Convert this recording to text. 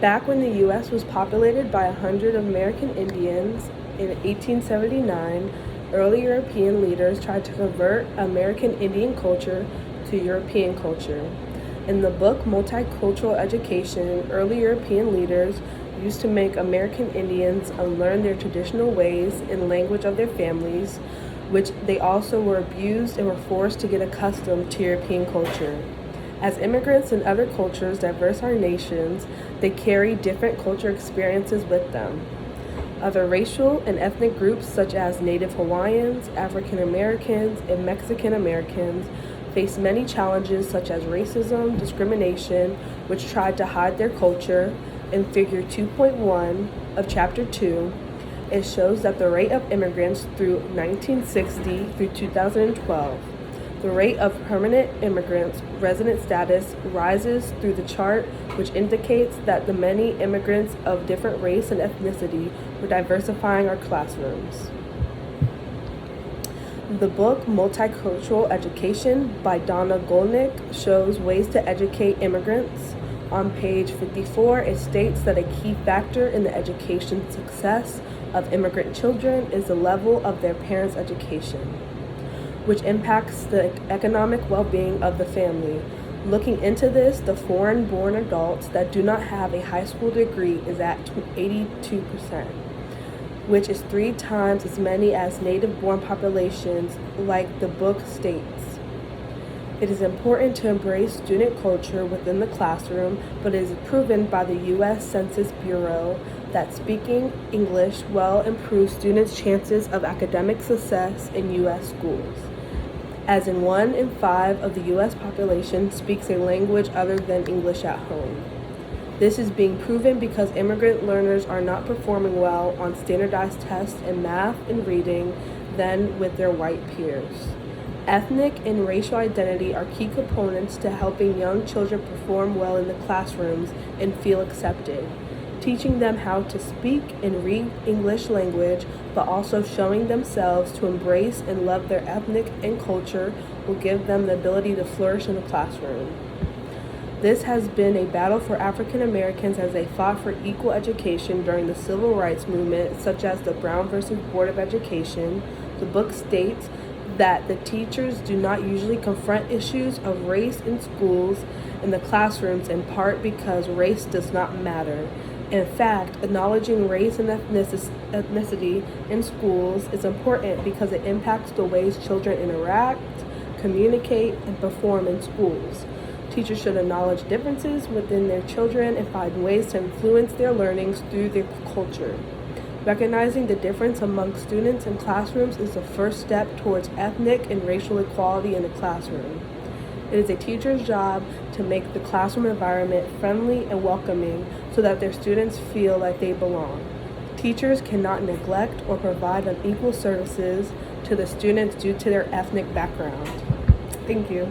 Back when the U.S. was populated by 100 American Indians in 1879, early European leaders tried to convert American Indian culture to European culture. In the book Multicultural Education, early European leaders used to make American Indians unlearn their traditional ways and language of their families, which they also were abused and were forced to get accustomed to European culture. As immigrants in other cultures diverse our nations, they carry different cultural experiences with them. Other racial and ethnic groups such as Native Hawaiians, African Americans, and Mexican Americans face many challenges such as racism, discrimination, which tried to hide their culture. In Figure 2.1 of Chapter 2, it shows that the rate of immigrants through 1960 through 2012. The rate of permanent immigrants' resident status rises through the chart, which indicates that the many immigrants of different race and ethnicity were diversifying our classrooms. The book Multicultural Education by Donna Golnick shows ways to educate immigrants. On page 54, it states that a key factor in the education success of immigrant children is the level of their parents' education, which impacts the economic well-being of the family. Looking into this, the foreign-born adults that do not have a high school degree is at 82%, which is 3 times as many as native-born populations, like the book states. It is important to embrace student culture within the classroom, but it is proven by the U.S. Census Bureau that speaking English well improves students' chances of academic success in U.S. schools, as in 1 in 5 of the U.S. population speaks a language other than English at home. This is being proven because immigrant learners are not performing well on standardized tests in math and reading than with their white peers. Ethnic and racial identity are key components to helping young children perform well in the classrooms and feel accepted. Teaching them how to speak and read English language, but also showing themselves to embrace and love their ethnic and culture will give them the ability to flourish in the classroom. This has been a battle for African Americans as they fought for equal education during the Civil Rights Movement, such as the Brown versus Board of Education. The book states that the teachers do not usually confront issues of race in schools in the classrooms, in part because race does not matter. In fact, acknowledging race and ethnicity in schools is important because it impacts the ways children interact, communicate, and perform in schools. Teachers should acknowledge differences within their children and find ways to influence their learnings through their culture. Recognizing the difference among students in classrooms is the first step towards ethnic and racial equality in the classroom. It is a teacher's job to make the classroom environment friendly and welcoming so that their students feel like they belong. Teachers cannot neglect or provide unequal services to the students due to their ethnic background. Thank you.